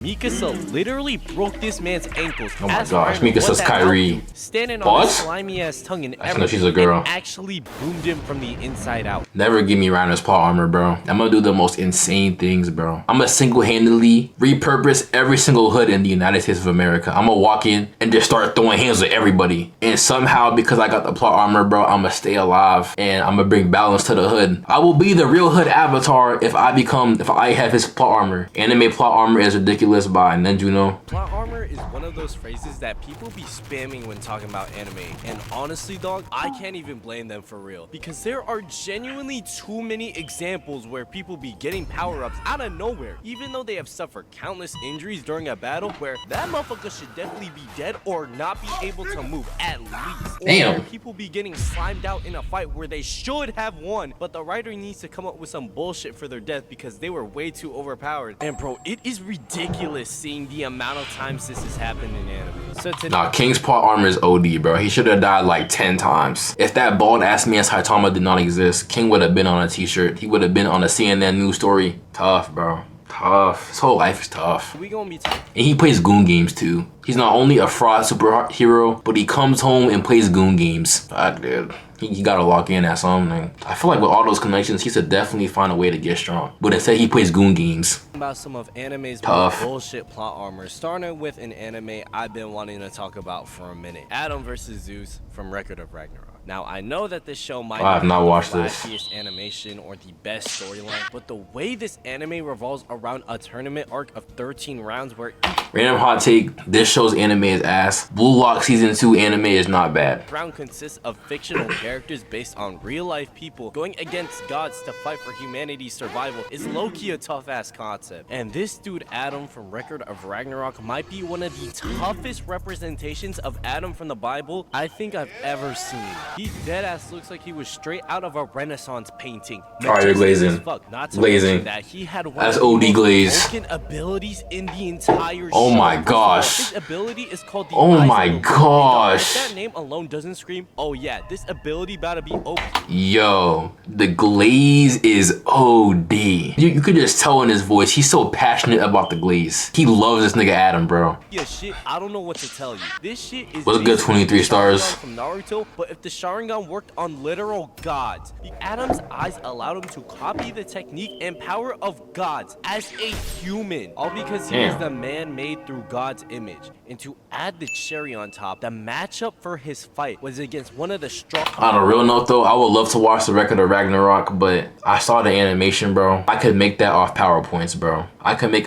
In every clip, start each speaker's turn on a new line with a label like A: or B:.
A: Mikasa literally broke this man's ankles.
B: Oh my gosh, Mikasa's Kyrie.
A: Standing on his slimy ass tongue and
B: I know she's a girl.
A: Actually boomed him from the inside out.
B: Never give me Reiner's plot armor, bro. I'm gonna do the most insane things, bro. I'm gonna single-handedly repurpose every single hood in the United States of America. I'm gonna walk in and just start throwing hands with everybody. And somehow, because I got the plot armor, bro, I'm gonna stay alive and I'm gonna bring balance to the hood. I will be the real hood avatar if I have his plot armor. Anime plot armor is ridiculous by Yuno.
A: Plot armor is one of those phrases that people be spamming when talking about anime. And honestly, dog, I can't even blame them for real. Because there are genuinely too many examples where people be getting power-ups out of nowhere, even though they have suffered countless injuries during a battle where that motherfucker should definitely be dead or not be able to move at least.
B: Damn.
A: Or people be getting slimed out in a fight where they should have won, but the writer needs to come up with some bullshit for their death because they were way too overpowered. And bro, it is ridiculous seeing the amount of times this has happened in anime. So
B: nah, King's plot armor is OD, bro. He should have died like 10 times. If that bald ass man Saitama did not exist, King would have been on a t-shirt. He would have been on a CNN news story. Tough, bro. Tough. His whole life is tough.
A: We gonna be tough.
B: And he plays goon games too. He's not only a fraud superhero, but he comes home and plays goon games. Fuck, dude. He gotta lock in at something. I feel like with all those connections, he should definitely find a way to get strong. But instead, he plays goon games.
A: About some of anime's bullshit plot armor, starting with an anime I've been wanting to talk about for a minute. Adam vs. Zeus from Record of Ragnarok. Now, I know that this show might
B: I have not watched this.
A: flashiest animation or the best storyline, but the way this anime revolves around a tournament arc of 13 rounds where
B: random hot take, this show's anime is ass. Blue Lock Season 2 anime is not bad.
A: round consists of fictional characters based on real-life people going against gods to fight for humanity's survival is low-key a tough-ass concept. And this dude Adam from Record of Ragnarok might be one of the toughest representations of Adam from the Bible I think I've ever seen. He deadass looks like he was straight out of a Renaissance painting.
B: Alright, you're glazing.
A: Not to
B: glazing.
A: That he had one
B: That's
A: of the
B: OD
A: most
B: glaze.
A: broken abilities in the entire
B: Oh
A: show.
B: my gosh.
A: His ability is called the
B: Oh
A: Eyes
B: my
A: of the Lord.
B: gosh.
A: If that name alone doesn't scream, oh yeah, this ability about to be OP.
B: Yo, the glaze is OD. You could just tell in his voice, he's so passionate about the glaze. He loves this nigga Adam, bro.
A: Yeah, shit, I don't know what to tell you. This shit is
B: What's good, 23 stars?
A: From Naruto, but if the Sharingan worked on literal gods, the Adam's eyes allowed him to copy the technique and power of gods as a human. All because he was the man made through God's image. And to add the cherry on top, the matchup for his fight was against one of the strong...
B: On a real note though, I would love to watch the Record of Ragnarok, but I saw the animation, bro. I could make that off PowerPoints, bro. I could make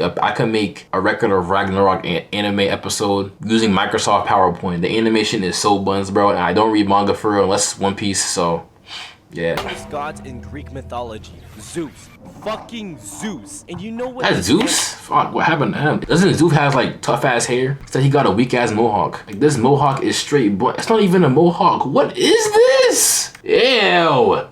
B: a Record of Ragnarok anime episode using Microsoft PowerPoint. The animation is so buns, bro, and I don't read manga for real unless it's One Piece, so yeah.
A: Gods in Greek mythology, Zeus. Fucking Zeus. And you know what?
B: That's Zeus? Fuck, what happened to him? Doesn't Zeus have like tough ass hair? Instead he got a weak ass mohawk. Like this mohawk is straight, but it's not even a mohawk. What is this? Ew.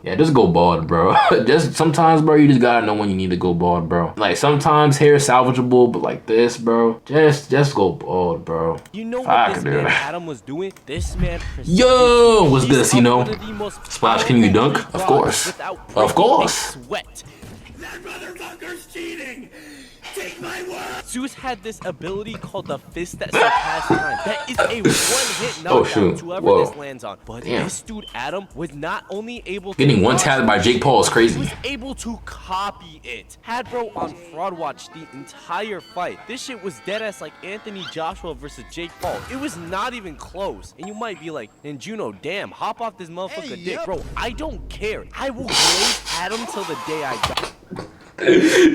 B: Yeah, just go bald, bro. Just sometimes, bro, you just gotta know when you need to go bald, bro. Like sometimes hair is salvageable, but like this, bro, just go bald, bro.
A: You know what this man Adam was doing? This man.
B: Yo, what's this? You know, Splash, can you dunk? Of course. Of course.
A: Sweat.
C: That motherfucker's cheating! Take my word!
A: Zeus had this ability called the Fist that surpassed time. That is a one-hit knockdown to whoever this lands on. But this dude Adam was not only able to
B: getting one-tapped by Jake Paul is crazy.
A: He was able to copy it. Had bro on Fraud Watch the entire fight. This shit was deadass like Anthony Joshua versus Jake Paul. It was not even close. And you might be like, and Juno, damn, hop off this motherfucker dick. Bro, I don't care. I will glaze Adam till the day I die.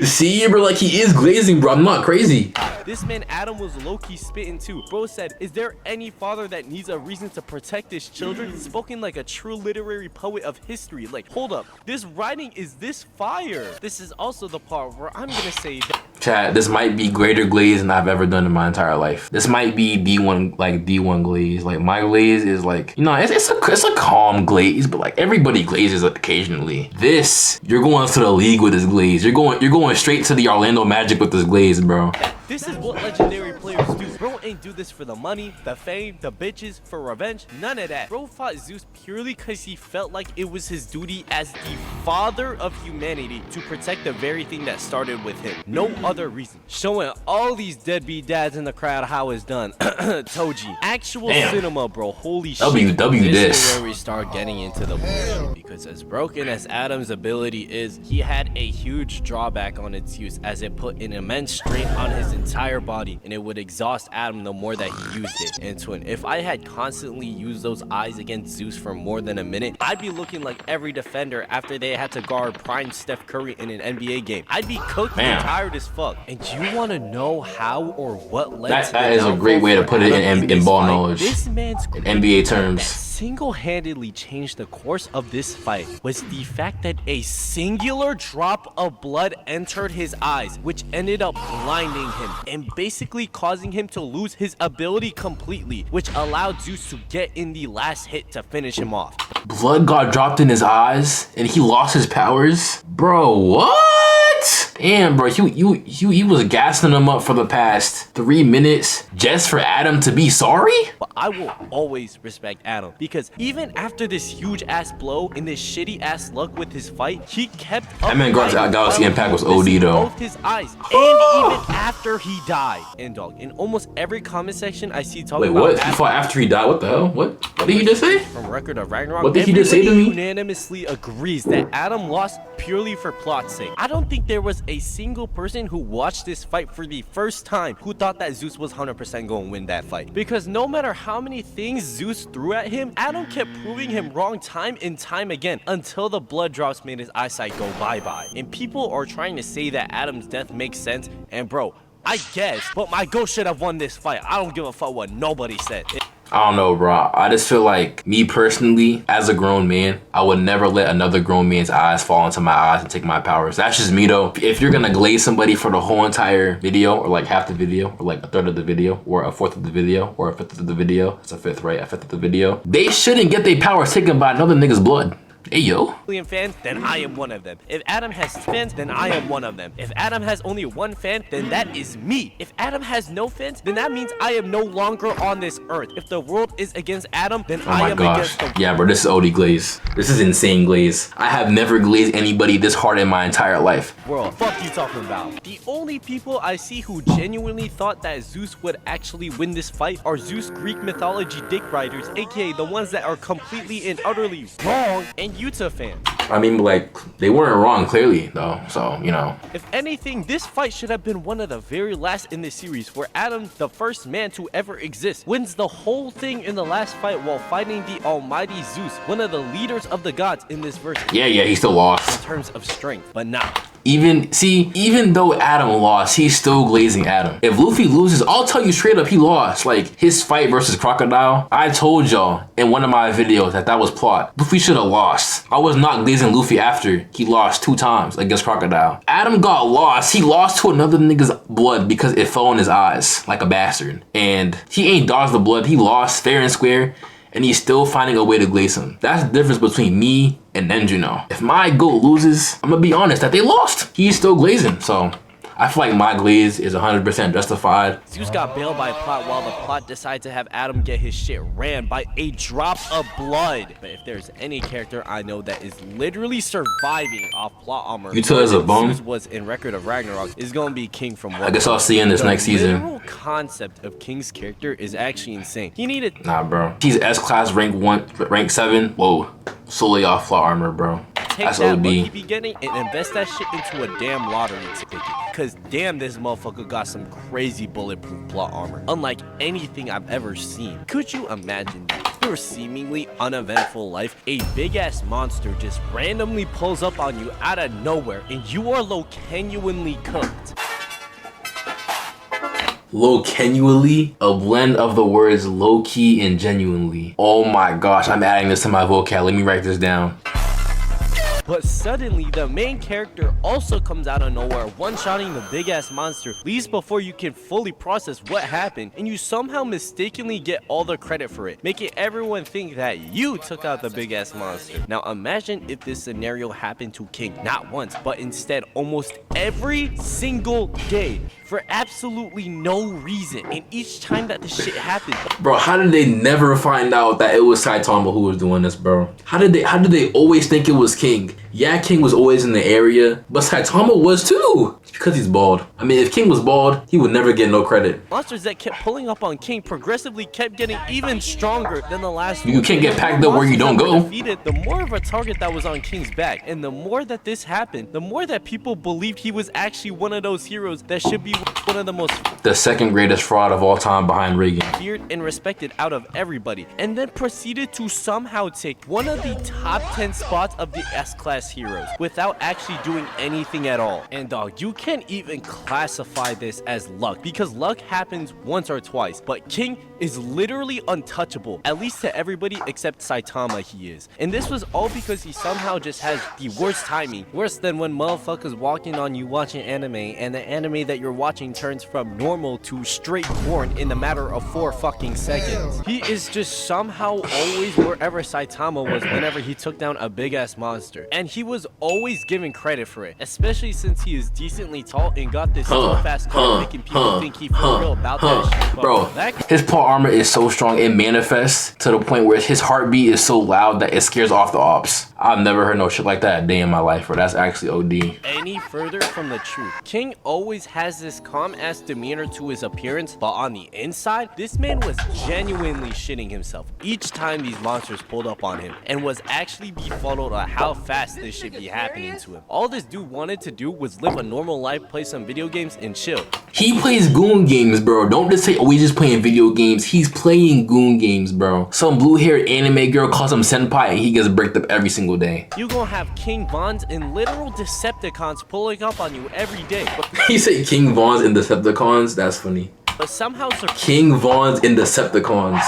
B: See, bro, like he is glazing, bro. I'm not crazy.
A: This man Adam was low-key spitting too. Bro said, is there any father that needs a reason to protect his children? Spoken like a true literary poet of history. Like, hold up, this writing is this fire. This is also the part where I'm gonna say that
B: Chat, this might be greater glaze than I've ever done in my entire life. This might be D1, like D1 glaze. Like my glaze is like, you know, it's a calm glaze, but like everybody glazes occasionally. This, you're going to the league with this glaze. You're going straight to the Orlando Magic with this glaze, bro.
A: This is what legendary players do. Bro ain't do this for the money, the fame, the bitches, for revenge, none of that. Bro fought Zeus purely because he felt like it was his duty as the father of humanity to protect the very thing that started with him. No other reason. Showing all these deadbeat dads in the crowd how it's done. Toji. Actual cinema, bro. Holy shit. This is where we start getting into the bullshit. Because as broken as Adam's ability is, he had a huge drawback on its use, as it put an immense strain on his entire body, and it would exhaust Adam the more that he used it. And twin, if I had constantly used those eyes against Zeus for more than a minute, I'd be looking like every defender after they had to guard prime Steph Curry in an NBA game. I'd be cooked and tired as fuck. And you want to know how or what led to
B: that is a great way to put it in ball knowledge.
A: This man's
B: in NBA terms.
A: Single-handedly changed the course of this fight was the fact that a singular drop of blood entered his eyes, which ended up blinding him and basically causing him to lose his ability completely, which allowed Zeus to get in the last hit to finish him off.
B: Blood got dropped in his eyes and he lost his powers? Bro, what? Damn, bro, he was gassing him up for the past 3 minutes just for Adam to be sorry?
A: But I will always respect Adam, because even after this huge ass blow and this shitty ass luck with his fight, he kept up.
B: That man Galaxy Impact was OD though.
A: Both his eyes, and even after he died. And dog, in almost every comment section I see talking about.
B: Wait, what? He fought after he died? What the hell? What did he just say?
A: From Record of Ragnarok,
B: what did he just say to me?
A: Unanimously agrees that Adam lost purely for plot's sake. I don't think there was a single person who watched this fight for the first time who thought that Zeus was 100% going to win that fight. Because no matter how many things Zeus threw at him, Adam kept proving him wrong time and time again until the blood drops made his eyesight go bye-bye. And people are trying to say that Adam's death makes sense, and bro, I guess, but my ghost should have won this fight. I don't give a fuck what nobody said.
B: I don't know, bro. I just feel like, me personally, as a grown man, I would never let another grown man's eyes fall into my eyes and take my powers. That's just me though. If you're gonna glaze somebody for the whole entire video, or like half the video, or like a third of the video, or a fourth of the video, or a fifth of the video, it's a fifth, right? A fifth of the video. They shouldn't get their powers taken by another nigga's blood. Hey yo.
A: Fans, then I am one of them. If Adam has fans, then I am one of them. If Adam has only one fan, then that is me. If Adam has no fans, then that means I am no longer on this earth. If the world is against Adam, then I am against the world.
B: Yeah, bro, this is OD glaze. This is insane glaze. I have never glazed anybody this hard in my entire life.
A: Bro, fuck you talking about? The only people I see who genuinely thought that Zeus would actually win this fight are Zeus Greek mythology dick riders, aka the ones that are completely and utterly wrong, and Utah fans.
B: I mean, like, they weren't wrong clearly though, so you know.
A: If anything, this fight should have been one of the very last in this series, where Adam, the first man to ever exist, wins the whole thing in the last fight while fighting the almighty Zeus, one of the leaders of the gods in this verse.
B: Yeah, he still lost.
A: In terms of strength, but nah.
B: Even though Adam lost, he's still glazing Adam. If Luffy loses, I'll tell you straight up, he lost. Like, his fight versus Crocodile, I told y'all in one of my videos that was plot. Luffy should have lost. I was not glazing Luffy after he lost 2 times against Crocodile. Adam got lost. He lost to another nigga's blood because it fell in his eyes like a bastard. And he ain't dodged the blood. He lost fair and square, and he's still finding a way to glaze him. That's the difference between me and Yuno. If my goat loses, I'm gonna be honest that they lost. He's still glazing, so I feel like my glaze is 100% justified.
A: Zeus got bailed by plot while the plot decided to have Adam get his shit ran by a drop of blood. But if there's any character I know that is literally surviving off plot armor,
B: Utah is a bum.
A: Zeus was in Record of Ragnarok, is gonna be King from One.
B: I guess I'll see you in this next season.
A: The literal concept of King's character is actually insane. He needed.
B: Nah, bro. He's S-class rank 7. Whoa. Solely off plot armor, bro.
A: Take that luck he be getting and invest that shit into a damn lottery ticket. Cause damn, this motherfucker got some crazy bulletproof plot armor, unlike anything I've ever seen. Could you imagine that? Your seemingly uneventful life, a big ass monster just randomly pulls up on you out of nowhere and you are genuinely cooked.
B: Low-kenually, a blend of the words low-key and genuinely. Oh my gosh, I'm adding this to my vocab. Let me write this down.
A: But suddenly, the main character also comes out of nowhere, one-shotting the big-ass monster, leaves before you can fully process what happened, and you somehow mistakenly get all the credit for it, making everyone think that you took out the big-ass monster. Now imagine if this scenario happened to King, not once, but instead almost every single day, for absolutely no reason, and each time that this shit happened.
B: Bro, how did they never find out that it was Saitama who was doing this, bro? How did they always think it was King? Yeah, King was always in the area, but Saitama was too. It's because he's bald. I mean, if King was bald, he would never get no credit.
A: Monsters that kept pulling up on King progressively kept getting even stronger than the last
B: You can't get packed up where you don't go.
A: Defeated, the more of a target that was on King's back, and the more that this happened, the more that people believed he was actually one of those heroes that should be one of the most
B: the second greatest fraud of all time behind Reagan.
A: feared and respected out of everybody, and then proceeded to somehow take one of the top 10 spots of the S-class heroes without actually doing anything at all. And dog, you can't even classify this as luck, because luck happens once or twice, but King is literally untouchable, at least to everybody except Saitama he is. And this was all because he somehow just has the worst timing, worse than when motherfuckers walking on you watching anime, and the anime that you're watching turns from normal to straight porn in the matter of 4 fucking seconds. He is just somehow always wherever Saitama was whenever he took down a big ass monster, and he was always given credit for it, especially since he is decently tall and got this so fast car making people think he for real about that shit. But
B: bro, his plot armor is so strong it manifests to the point where his heartbeat is so loud that it scares off the ops. I've never heard no shit like that a day in my life, bro. That's actually OD.
A: Any further from the truth, King always has this calm ass demeanor to his appearance, but on the inside, this man was genuinely shitting himself each time these monsters pulled up on him, and was actually befuddled at how fast this shit be happening to him. All this dude wanted to do was live a normal life, play some video games, and chill.
B: He plays goon games, bro. Don't just say, oh, he's just playing video games. He's playing goon games, bro. Some blue-haired anime girl calls him senpai and he gets bricked up every single day.
A: You gonna have King Vons and literal Decepticons pulling up on you every day.
B: He said King Vons and Decepticons? That's funny.
A: But somehow
B: King Vons and Decepticons.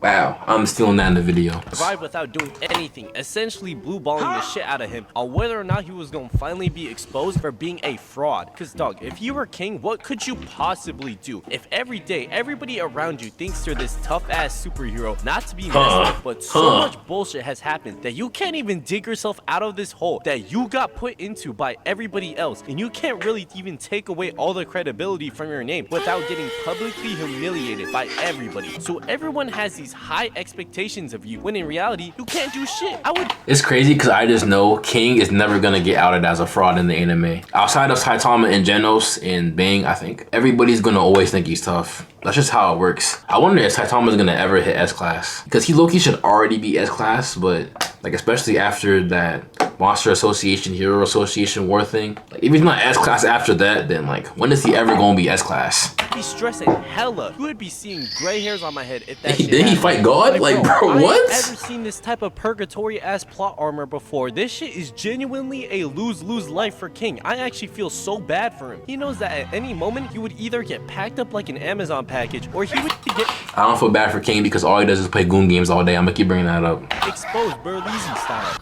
B: Wow, I'm stealing that in the video.
A: Survived without doing anything, essentially blue balling the shit out of him on whether or not he was gonna finally be exposed for being a fraud. Cause dog, if you were King, what could you possibly do? If every day everybody around you thinks you're this tough ass superhero, not to be messed with, but so much bullshit has happened that you can't even dig yourself out of this hole that you got put into by everybody else, and you can't really even take away all the credibility from your name without getting publicly humiliated by everybody. So everyone has these high expectations of you, when in reality you can't do shit.
B: It's crazy because I just know King is never gonna get outed as a fraud in the anime. Outside of Saitama and Genos and Bang, I think everybody's gonna always think he's tough. That's just how it works. I wonder if Saitama's gonna ever hit S-class, because he low-key should already be S-class, but like especially after that Monster Association, Hero Association war thing. Like if he's not S-class after that, then like when is he ever gonna be S-class?
A: Be stressing hella. You would be seeing gray hairs on my head if that shit
B: Did he fight God? Like bro, what?
A: I ain't ever seen this type of purgatory ass plot armor before. This shit is genuinely a lose-lose life for King. I actually feel so bad for him. He knows that at any moment he would either get packed up like an Amazon package, or he would get
B: I don't feel bad for King because all he does is play goon games all day. I'm gonna keep bringing that up.
A: exposed Burleezy style.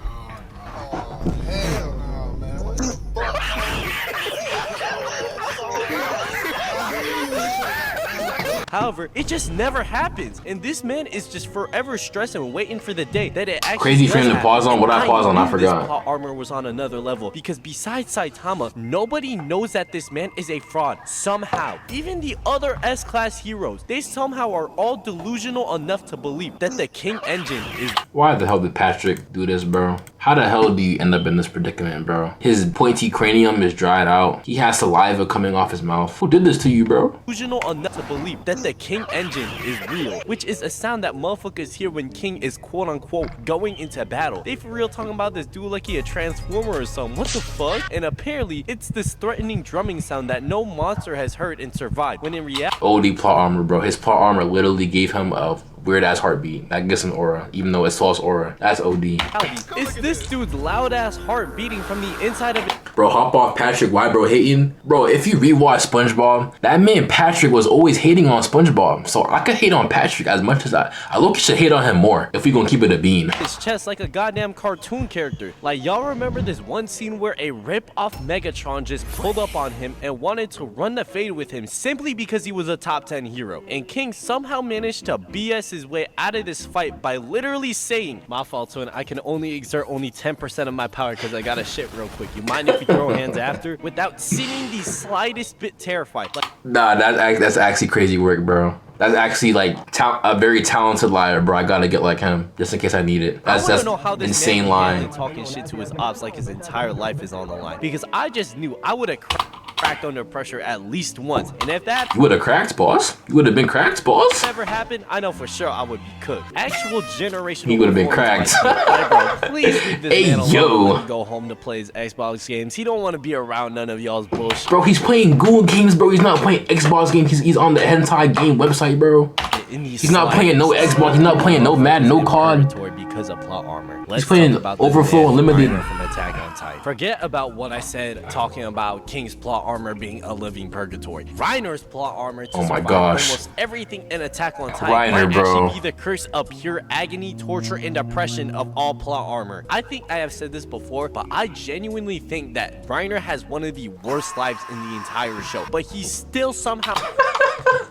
C: Hell no, man. What the fuck?
A: However, it just never happens, and this man is just forever stressing, waiting for the day that it actually
B: Crazy
A: does
B: frame to
A: happen.
B: pause on. What I pause on, I
A: knew
B: forgot.
A: This plot armor was on another level, because besides Saitama, nobody knows that this man is a fraud somehow. Even the other S-class heroes, they somehow are all delusional enough to believe that the King engine is.
B: Why the hell did Patrick do this, bro? How the hell do you end up in this predicament, bro? His pointy cranium is dried out. He has saliva coming off his mouth. Who did this to you, bro?
A: Delusional enough to believe that the King engine is real, which is a sound that motherfuckers hear when King is quote unquote going into battle. They for real talking about this dude like he a transformer or something. What the fuck? And apparently it's this threatening drumming sound that no monster has heard and survived, when in reality
B: OD plot armor, bro. His plot armor literally gave him a weird ass heartbeat. That gives him aura, even though it's false aura. That's OD.
A: it's this dude's loud ass heart beating from the inside of it.
B: Bro, hop off Patrick. Why, bro, hating? Bro, if you rewatch SpongeBob, that man Patrick was always hating on SpongeBob. So I could hate on Patrick as much as I look, should hate on him more if we gonna keep it a bean.
A: His chest like a goddamn cartoon character. Like, y'all remember this one scene where a rip-off Megatron just pulled up on him and wanted to run the fade with him simply because he was a top 10 hero. And King somehow managed to BS his way out of this fight by literally saying, "My fault, twin, I can only exert only 10% of my power because I gotta shit real quick. You mind if we throw hands after?" Without seeming the slightest bit terrified. Like,
B: nah, that's actually crazy work, bro. That's actually like a very talented liar, bro. I gotta get like him just in case I need it. That's insane line.
A: Talking shit to his ops like his entire life is on the line. Because I just knew I would have cracked under pressure at least once. And if that
B: you would have cracked, boss. You would have been cracked, boss.
A: never happened, I know for sure I would be cooked. Actual generational.
B: He would have been cracked.
A: Like, bro, please leave this man alone.
B: Yo.
A: Let him go home to play his Xbox games. He don't want to be around none of y'all's bullshit.
B: Bro, he's playing Google games, bro. He's not playing Xbox games. He's on the hentai game website, bro. He's not playing no Xbox. He's not playing no Madden, no COD.
A: Because of plot armor.
B: He's playing Overflow Unlimited.
A: From Attack on Titan. Forget about what I said talking about King's plot armor being a living purgatory. Reiner's plot armor to survive almost everything in Attack on Titan
B: Reiner,
A: might
B: bro.
A: actually be the curse of pure agony, torture, and depression of all plot armor. I think I have said this before, but I genuinely think that Reiner has one of the worst lives in the entire show. But he still somehow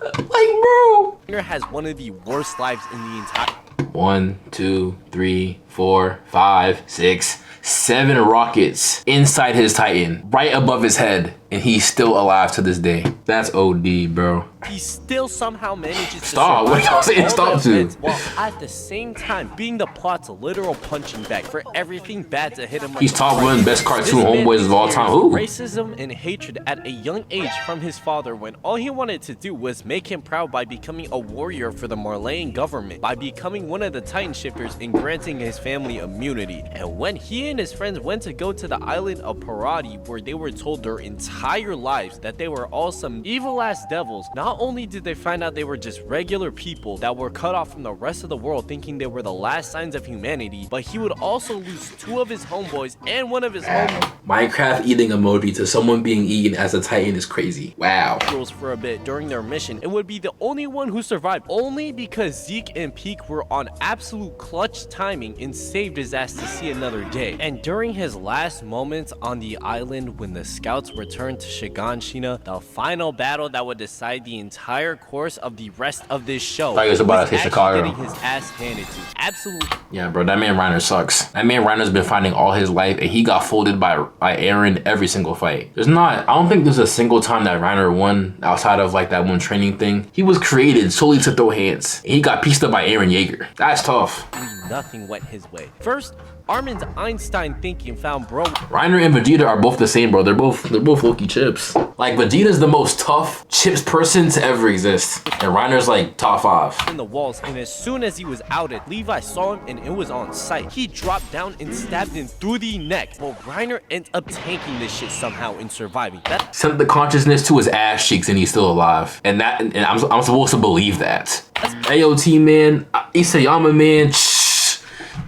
B: Like, bro.
A: Reiner has one of the worst lives in the entire
B: 1, 2, 3, 4, 5, 6, 7 rockets inside his Titan, right above his head, and he's still alive to this day. That's OD, bro.
A: He still somehow manages to
B: stop. What y'all saying stop to?
A: While at the same time being the plot's literal punching bag for everything bad to hit him.
B: He's top one best cartoon homeboys of all time. Ooh.
A: Racism and hatred at a young age from his father when all he wanted to do was make him proud by becoming a warrior for the Marleyan government, by becoming one of the Titan shifters and granting his family immunity. And when he and his friends went to go to the island of Parati, where they were told their entire lives that they were all some evil ass devils, not only did they find out they were just regular people that were cut off from the rest of the world thinking they were the last signs of humanity, but he would also lose 2 of his homeboys and one of his
B: Minecraft eating emoji to someone being eaten as a Titan is crazy. Wow.
A: girls for a bit during their mission and would be the only one who survived, only because Zeke and Peak were on absolute clutch timing and saved his ass to see another day. And during his last moments on the island when the scouts returned to Shiganshina, the final battle that would decide the entire course of the rest of this show,
B: I was about to say Chicago.
A: getting his ass handed to. Absolutely.
B: Yeah, bro, that man Reiner sucks. That man Reiner's been fighting all his life, and he got folded by Eren every single fight. I don't think there's a single time that Reiner won outside of like that one training thing. He was created solely to throw hands. And he got pieced up by Eren Yeager. That's tough.
A: Nothing went his way. First, Armin's Einstein thinking found bro.
B: Reiner and Vegeta are both the same, bro. They're both Loki chips. Like, Vegeta's the most tough chips person to ever exist, and Reiner's like top 5
A: in the walls. And as soon as he was outed, Levi saw him and it was on sight. He dropped down and stabbed him through the neck. But Reiner ends up tanking this shit somehow and surviving. That
B: sent the consciousness to his ass cheeks, and he's still alive. And I'm supposed to believe that. AOT man, Isayama man,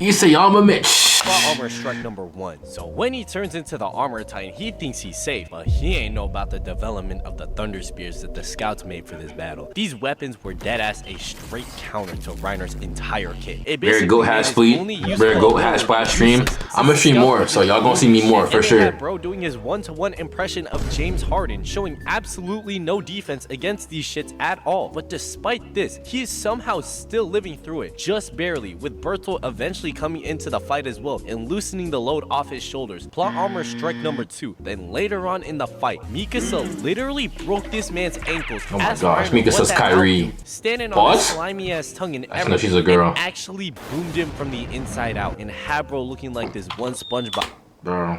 B: Isayama man.
A: armor struck #1. So when he turns into the armor titan, he thinks he's safe, but he ain't know about the development of the thunder spears that the scouts made for this battle. These weapons were deadass a straight counter to Reiner's entire kit.
B: Very BucketHatSplash stream. I'm gonna stream more, so y'all gonna see me more for sure.
A: Bro doing his one-to-one impression of James Harden, showing absolutely no defense against these shits at all. But despite this, he is somehow still living through it, just barely, with Bertolt eventually coming into the fight as well and loosening the load off his shoulders. Plot armor strike #2. Then later on in the fight, Mikasa literally broke this man's ankles.
B: Oh my gosh, Mikasa's Kyrie.
A: Standing on his slimy ass tongue and everything,
B: she's a girl.
A: and actually boomed him from the inside out. And Habro looking like this one SpongeBob.
B: Bro,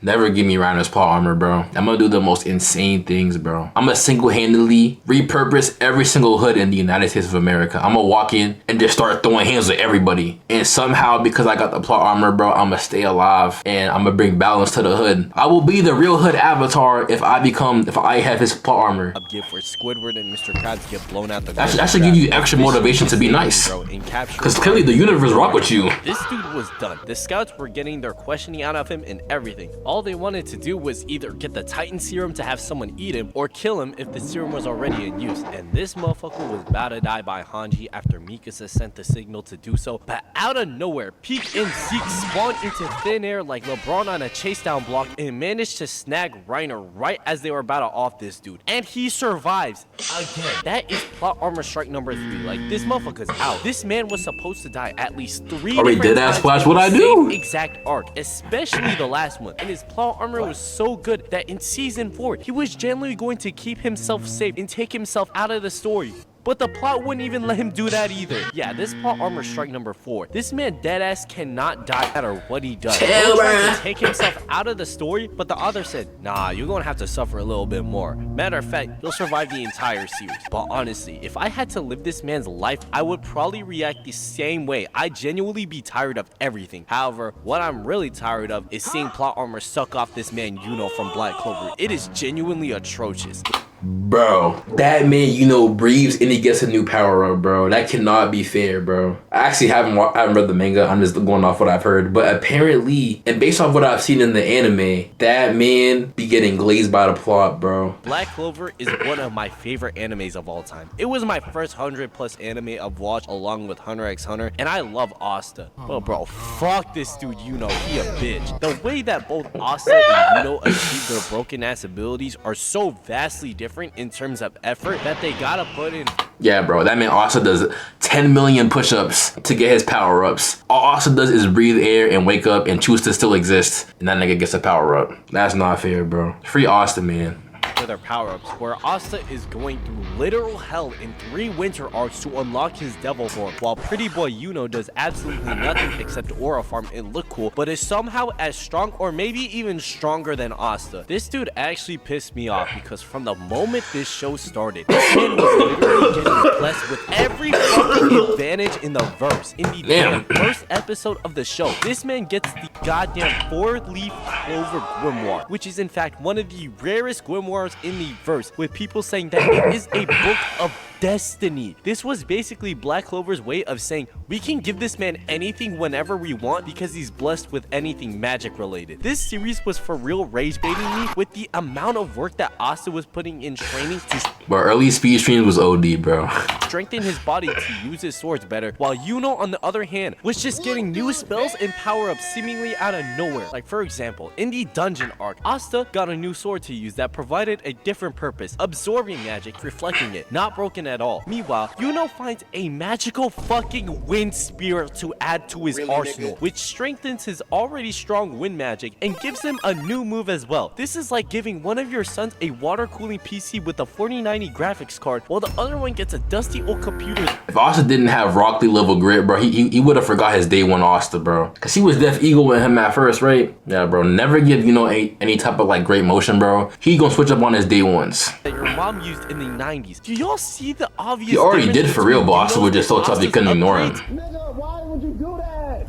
B: never give me Reiner's plot armor, bro. I'm gonna do the most insane things, bro. I'm gonna single-handedly repurpose every single hood in the United States of America. I'm gonna walk in and just start throwing hands at everybody. And somehow, because I got the plot armor, bro, I'm gonna stay alive and I'm gonna bring balance to the hood. I will be the real hood avatar if I have his plot armor.
A: A gift where Squidward and Mr. Krabs get blown out the
B: that should give you extra motivation to be nice. Because clearly the universe rock with you.
A: This dude was done. The scouts were getting their questioning out of him and everything. All they wanted to do was either get the Titan serum to have someone eat him or kill him if the serum was already in use. And this motherfucker was about to die by Hanji after Mikasa sent the signal to do so. But out of nowhere, Peak and Zeke spawned into thin air like LeBron on a chase down block and managed to snag Reiner right as they were about to off this dude. And he survives again. That is plot armor strike number 3. Like, this motherfucker's out. This man was supposed to die at least 3
B: Already
A: different
B: did ask
A: times
B: Splash what I
A: in the
B: do.
A: same exact arc, especially the last one. And his plot armor was so good that in season 4, he was generally going to keep himself safe and take himself out of the story. But the plot wouldn't even let him do that either. Yeah, this plot armor strike number 4. This man deadass cannot die no matter what he does. He tried to take himself out of the story, but the author said, nah, you're gonna have to suffer a little bit more. Matter of fact, he'll survive the entire series. But honestly, if I had to live this man's life, I would probably react the same way. I'd genuinely be tired of everything. However, what I'm really tired of is seeing plot armor suck off this man Yuno from Black Clover. It is genuinely atrocious.
B: Bro, that man, breathes and he gets a new power up, bro. That cannot be fair, bro. I actually haven't read the manga. I'm just going off what I've heard. But apparently, and based off what I've seen in the anime, that man be getting glazed by the plot, bro.
A: Black Clover is one of my favorite animes of all time. It was my first 100+ anime I've watched along with Hunter x Hunter, and I love Asta. But bro, fuck this dude Yuno, he a bitch. The way that both Asta and Yuno achieve their broken ass abilities are so vastly different in terms of effort that they gotta put in.
B: Yeah, bro, that man also does 10 million push-ups to get his power-ups. All Asta does is breathe air and wake up and choose to still exist, and that nigga gets a power-up. That's not fair, bro. Free Asta, man.
A: For their power-ups, where Asta is going through literal hell in 3 winter arcs to unlock his devil form, while pretty boy Yuno does absolutely nothing except aura farm and look cool, but is somehow as strong or maybe even stronger than Asta. This dude actually pissed me off because from the moment this show started, this man was literally getting blessed with every fucking advantage in the verse. In the damn first episode of the show, this man gets the goddamn 4-leaf clover grimoire, which is in fact one of the rarest grimoires in the verse, with people saying that it is a book of destiny. This was basically Black Clover's way of saying we can give this man anything whenever we want because he's blessed with anything magic related. This series was for real rage baiting me with the amount of work that Asta was putting in training to
B: But early speed streams was OD, bro.
A: strengthen his body to use his swords better, while Yuno on the other hand was just getting new spells and power-ups seemingly out of nowhere. Like for example, in the dungeon arc, Asta got a new sword to use that provided a different purpose, absorbing magic, reflecting it, not broken at all. Meanwhile, Yuno finds a magical fucking wind spear to add to his arsenal, which strengthens his already strong wind magic and gives him a new move as well. This is like giving one of your sons a water cooling PC with a 4090 graphics card, while the other one gets a dusty old computer.
B: If Asta didn't have Rock Lee level grit, bro, he would have forgot his day one Asta, bro. Cause he was Death Eagle with him at first, right? Yeah, bro. Never give any type of like great motion, bro. He gonna switch up on his day ones.
A: That your mom used in the 90s. Do y'all see the obvious?
B: He already did for real, but Asta was just so tough you couldn't ignore him.
C: Nigga, why would you do that?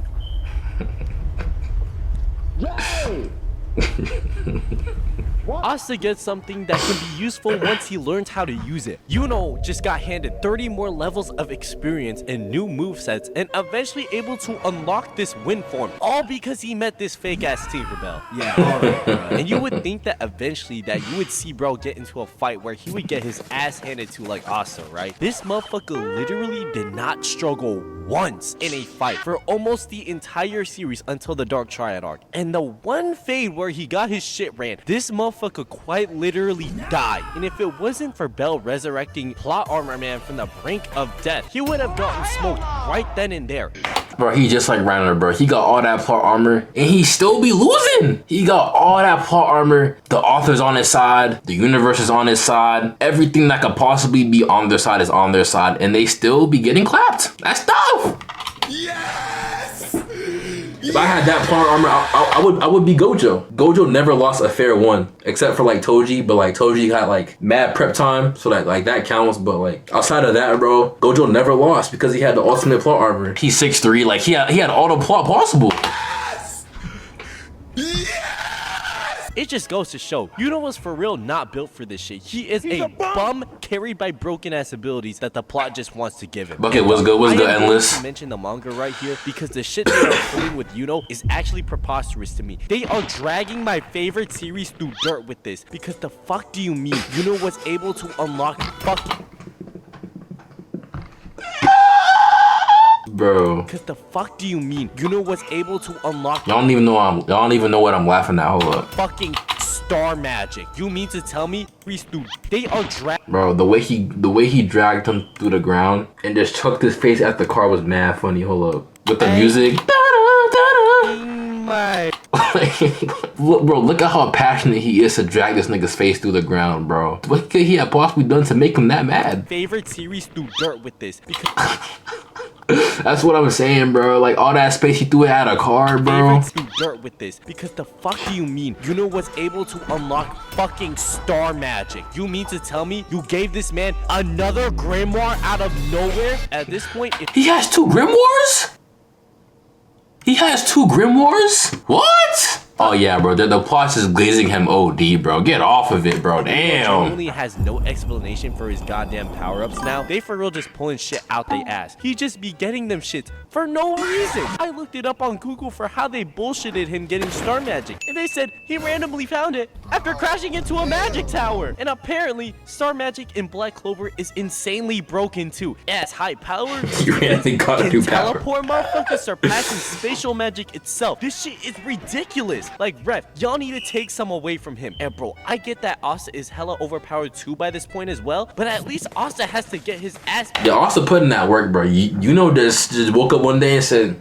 C: Jay!
A: Asta gets something that can be useful once he learns how to use it. Yuno just got handed 30 more levels of experience and new movesets and eventually able to unlock this wind form, all because he met this fake ass Tinkerbell. Yeah, alright, bro. And you would think that eventually that you would see bro get into a fight where he would get his ass handed to like Asta, right? This motherfucker literally did not struggle once in a fight for almost the entire series until the Dark Triad arc. And the one fade where he got his shit ran, this motherfucker quite literally died. And if it wasn't for Bell resurrecting Plot Armor Man from the brink of death, he would have gotten smoked right then and there.
B: Bro, he just like Reiner, bro. He got all that plot armor and he still be losing. He got all that plot armor. The author's on his side. The universe is on his side. Everything that could possibly be on their side is on their side, and they still be getting clapped. That's tough.
C: Yes!
B: If I had that plot armor, I would be Gojo. Gojo never lost a fair one, except for like Toji, but like Toji got like mad prep time, so that counts. But like outside of that, bro, Gojo never lost because he had the ultimate plot armor. He's 6'3", like he had all the plot possible.
C: Yes!
A: It just goes to show, Yuno was for real not built for this shit. He is a bum carried by broken ass abilities that the plot just wants to give him.
B: Bucket, what's good? What's good,
A: I am
B: Endless?
A: going to mention the manga right here because the shit they are pulling with Yuno is actually preposterous to me. They are dragging my favorite series through dirt with this because the fuck do you mean Yuno was able to unlock fucking...
B: Bro.
A: Because the fuck do you mean Yuno was able to unlock...
B: Y'all don't even know what I'm laughing at. Hold up.
A: Fucking star magic. You mean to tell me they are dragged...
B: Bro, the way he dragged him through the ground and just chucked his face at the car was mad funny. Hold up. With the music. Look, bro, look at how passionate he is to drag this nigga's face through the ground, bro. What could he have possibly done to make him that mad?
A: Favorite series through dirt with this because...
B: That's what I'm saying, bro. Like, all that space he threw at a car, bro.
A: Favorites through dirt with this because the fuck do you mean Yuno was able to unlock fucking star magic? You mean to tell me you gave this man another grimoire out of nowhere? At this point,
B: He has 2 grimoires? He has 2 grimoires? What? Oh yeah, bro. The plot is glazing him OD, bro. Get off of it, bro. Damn.
A: Genuinely has no explanation for his goddamn power-ups now. They for real just pulling shit out they ass. He just be getting them shits for no reason. I looked it up on Google for how they bullshitted him getting star magic, and they said he randomly found it after crashing into a magic tower. And apparently, star magic in Black Clover is insanely broken too. It has high power.
B: You randomly got a new power.
A: Teleport motherfuckers surpassing spatial magic itself. This shit is ridiculous. Like, ref, y'all need to take some away from him. And bro, I get that Asta is hella overpowered too by this point as well, but at least Asta has to get his ass.
B: Yeah, Asta putting that work, bro. You know, just woke up one day and said,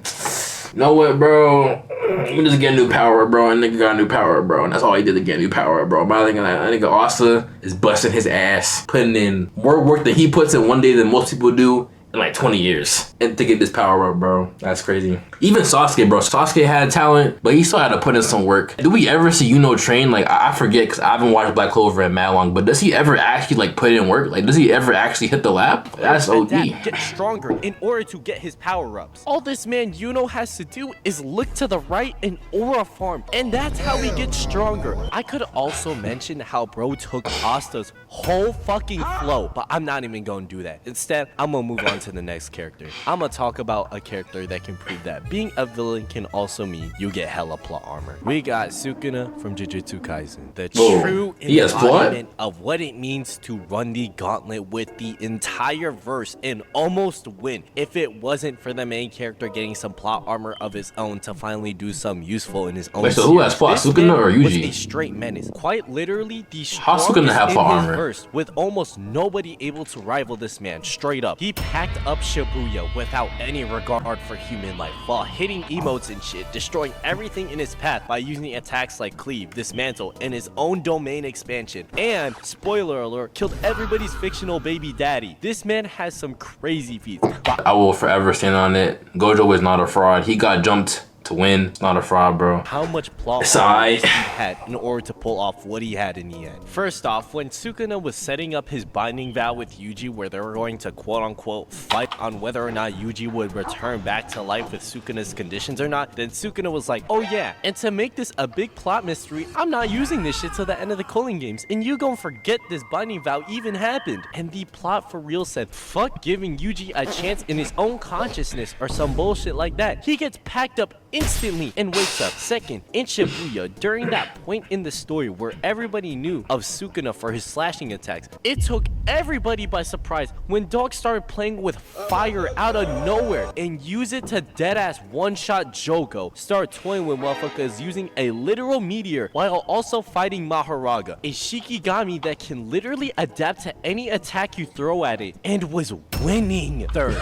B: you know what, bro? Let me just get a new power, bro. And nigga got a new power, bro. And that's all he did to get a new power, bro. But I think that nigga Asta is busting his ass, putting in more work that he puts in one day than most people do in like 20 years and to get this power up, bro. That's crazy. Even Sasuke, bro. Sasuke had talent, but he still had to put in some work. Do we ever see Yuno train? Like, I forget because I haven't watched Black Clover in mad long, but does he ever actually like put in work? Like, does he ever actually hit the lab? That's OD.
A: Get stronger in order to get his power-ups. All this man Yuno has to do is look to the right and aura farm, and that's how he gets stronger. I could also mention how bro took Asta's whole fucking flow, but I'm not even gonna do that. Instead, I'm gonna move on to the next character. I'm gonna talk about a character that can prove that being a villain can also mean you get hella plot armor. We got Sukuna from Jujutsu Kaisen, the true embodiment of what it means to run the gauntlet with the entire verse and almost win if it wasn't for the main character getting some plot armor of his own to finally do something useful in his own.
B: Wait, so who has plot, Sukuna or Yuji?
A: Was a straight menace, quite literally the
B: How
A: strongest
B: Sukuna have plot
A: in his
B: armor?
A: verse, with almost nobody able to rival this man. Straight up, he packed up Shibuya without any regard for human life, while hitting emotes and shit, destroying everything in his path by using attacks like Cleave, Dismantle, and his own domain expansion, and, spoiler alert, killed everybody's fictional baby daddy. This man has some crazy feats.
B: I will forever stand on it. Gojo is not a fraud. He got jumped to win. It's not a fraud, bro.
A: How much plot he had in order to pull off what he had in the end. First off, when Sukuna was setting up his binding vow with Yuji, where they were going to quote-unquote fight on whether or not Yuji would return back to life with Sukuna's conditions or not, then Sukuna was like, oh yeah, and to make this a big plot mystery, I'm not using this shit till the end of the Culling Games, and you gon' forget this binding vow even happened. And the plot for real said, fuck giving Yuji a chance in his own consciousness or some bullshit like that. He gets packed up instantly and wakes up. Second, in Shibuya, during that point in the story where everybody knew of Sukuna for his slashing attacks, it took everybody by surprise when Dog started playing with fire out of nowhere and use it to deadass one-shot Jogo. Start toying with motherfuckers using a literal meteor while also fighting Maharaga, a Shikigami that can literally adapt to any attack you throw at it, and was winning. Third,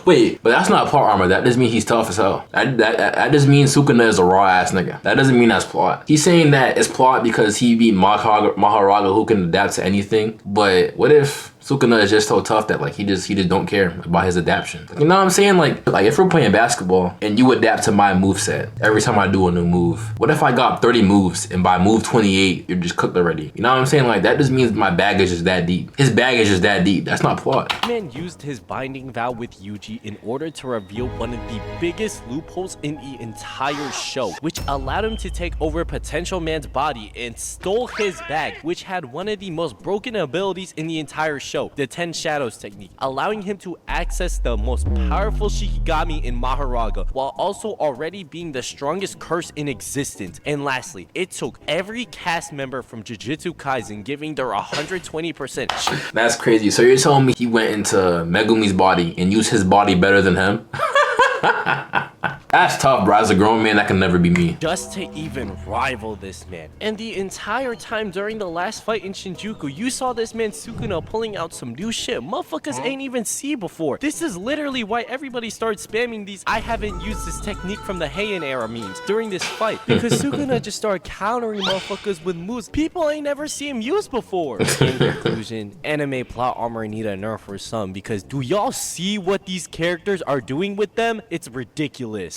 B: wait, but that's not plot armor. That just means he's tough as hell. That just means Sukuna is a raw ass nigga. That doesn't mean that's plot. He's saying that it's plot because he beat Maharaga who can adapt to anything. But what if Sukuna is just so tough that like he just don't care about his adaptation. You know what I'm saying? Like if we're playing basketball and you adapt to my moveset every time I do a new move, what if I got 30 moves and by move 28 you're just cooked already? You know what I'm saying? Like that just means my baggage is that deep. His baggage is that deep. That's not plot.
A: Man used his binding vow with Yuji in order to reveal one of the biggest loopholes in the entire show, which allowed him to take over potential man's body and stole his bag, which had one of the most broken abilities in the entire show, the 10 Shadows technique, allowing him to access the most powerful Shikigami in Maharaga, while also already being the strongest curse in existence. And lastly, it took every cast member from Jujutsu Kaisen giving their 120%.
B: That's crazy. So you're telling me he went into Megumi's body and used his body better than him? That's tough, bro. As a grown man, that can never be me.
A: Just to even rival this man. And the entire time during the last fight in Shinjuku, you saw this man Sukuna pulling out some new shit motherfuckers ain't even see before. This is literally why everybody started spamming these "I haven't used this technique from the Heian era" memes during this fight, because Sukuna just started countering motherfuckers with moves people ain't never seen him use before. In conclusion, anime plot armor need a nerf or some, because do y'all see what these characters are doing with them? It's ridiculous.